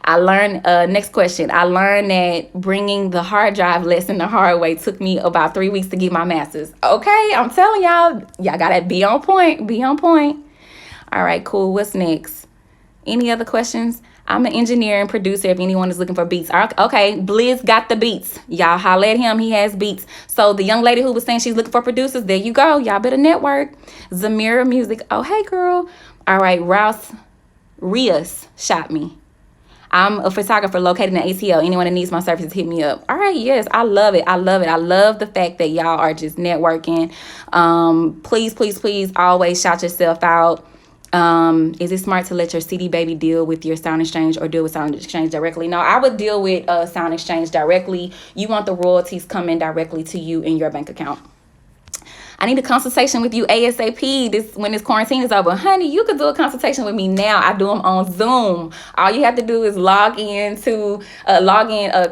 I learned, next question. I learned that bringing the hard drive lesson the hard way took me about 3 weeks to get my master's. Okay, I'm telling y'all got to be on point. All right, cool. What's next? Any other questions? I'm an engineer and producer if anyone is looking for beats. Okay, Blizz got the beats. Y'all holla at him. He has beats. So the young lady who was saying she's looking for producers, there you go. Y'all better network. Zamira Music. Oh, hey, girl. All right, Rouse Rios shot me. I'm a photographer located in ATL. Anyone that needs my services, hit me up. All right, yes, I love it. I love it. I love the fact that y'all are just networking. Please, please, please always shout yourself out. Is it smart to let your CD baby deal with your Sound Exchange or deal with Sound Exchange directly? No, I would deal with Sound Exchange directly. You want the royalties coming directly to you in your bank account. I need a consultation with you ASAP. When this quarantine is over, honey, you could do a consultation with me now. I do them on Zoom. All you have to do is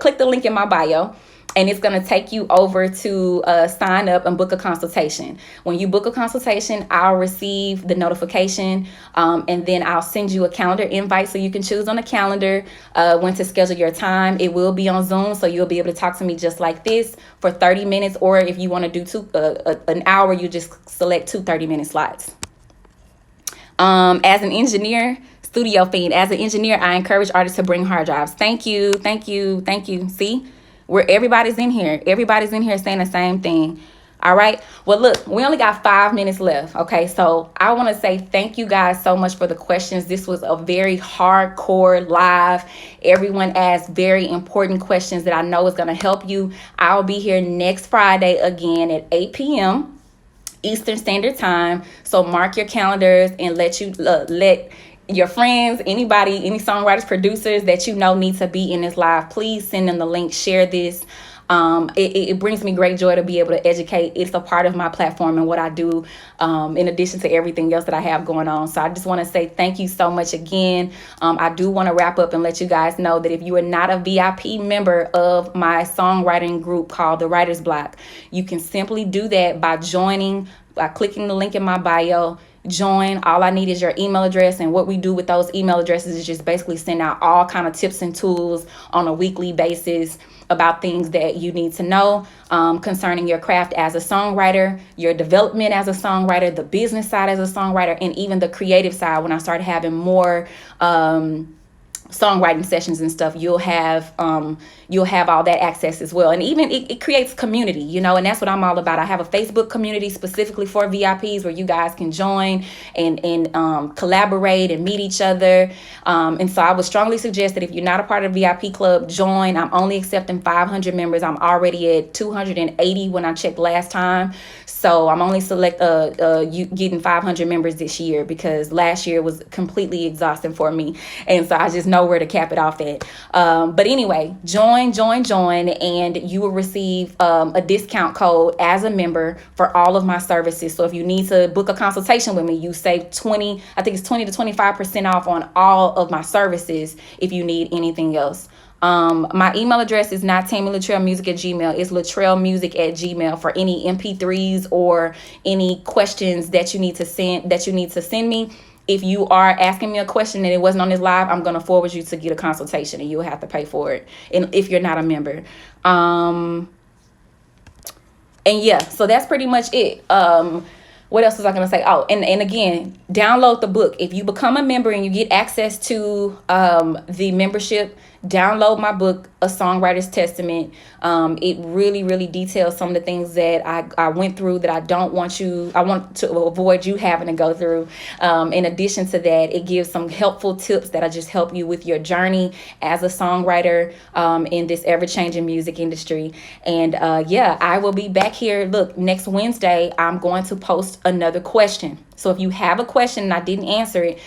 click the link in my bio, and it's going to take you over to sign up and book a consultation. When you book a consultation, I'll receive the notification, and then I'll send you a calendar invite so you can choose on the calendar when to schedule your time. It will be on Zoom, so you'll be able to talk to me just like this for 30 minutes, or if you want to do an hour, you just select 2 30-minute slots. As an engineer, Studio Fiend, as an engineer, I encourage artists to bring hard drives. Thank you. See? Everybody's in here. Everybody's in here saying the same thing. All right. Well, look, we only got 5 minutes left. Okay. So I want to say thank you guys so much for the questions. This was a very hardcore live. Everyone asked very important questions that I know is going to help you. I'll be here next Friday again at 8 p.m. Eastern Standard Time. So mark your calendars and let your friends, anybody, any songwriters, producers that you know need to be in this live, please send them the link, share this. It brings me great joy to be able to educate. It's a part of my platform and what I do, in addition to everything else that I have going on. So I just want to say thank you so much again. I do want to wrap up and let you guys know that if you are not a VIP member of my songwriting group called The Writer's Block, you can simply do that by clicking the link in my bio. Join. All I need is your email address, and what we do with those email addresses is just basically send out all kind of tips and tools on a weekly basis about things that you need to know concerning your craft as a songwriter, your development as a songwriter, the business side as a songwriter, and even the creative side. When I started having more songwriting sessions and stuff, you'll have all that access as well. And even it creates community, and that's what I'm all about. I have a Facebook community specifically for VIPs where you guys can join and collaborate and meet each other. And so I would strongly suggest that if you're not a part of the VIP club, join. I'm only accepting 500 members. I'm already at 280 when I checked last time. So I'm only getting 500 members this year because last year was completely exhausting for me. And so I just know where to cap it off at. But anyway, join, and you will receive a discount code as a member for all of my services. So if you need to book a consultation with me, you save 20 to 25% off on all of my services if you need anything else. My email address is not TamiLaTrellMusic@gmail.com. It's LaTrellMusic@gmail.com for any MP3s or any questions that you need to send me. If you are asking me a question and it wasn't on this live, I'm going to forward you to get a consultation, and you'll have to pay for it. And if you're not a member, and yeah, so that's pretty much it. What else was I going to say? Oh, and again, download the book. If you become a member and you get access to the membership, download my book, A Songwriter's Testament. It really, really details some of the things that I went through that I want to avoid you having to go through. In addition to that, it gives some helpful tips that'll just help you with your journey as a songwriter in this ever-changing music industry. And I will be back here. Look, next Wednesday, I'm going to post another question. So if you have a question and I didn't answer it,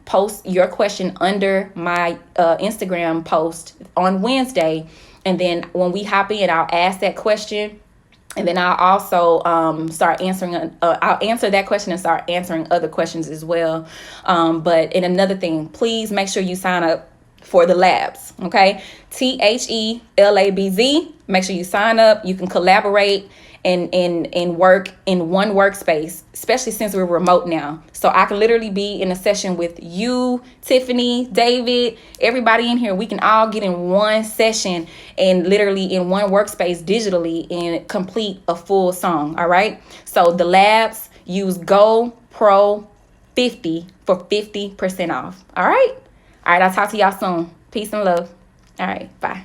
post your question under my Instagram post on Wednesday, and then when we hop in, I'll ask that question, and then I'll also start answering. I'll answer that question and start answering other questions as well. And another thing, please make sure you sign up for the labs. Okay, THELABZ. Make sure you sign up. You can collaborate and work in one workspace, especially since we're remote now. So I can literally be in a session with you, Tiffany, David, everybody in here. We can all get in one session and literally in one workspace digitally and complete a full song. All right. So the labs, use GoPro 50 for 50% off. All right? All right, I'll talk to y'all soon. Peace and love. All right, bye.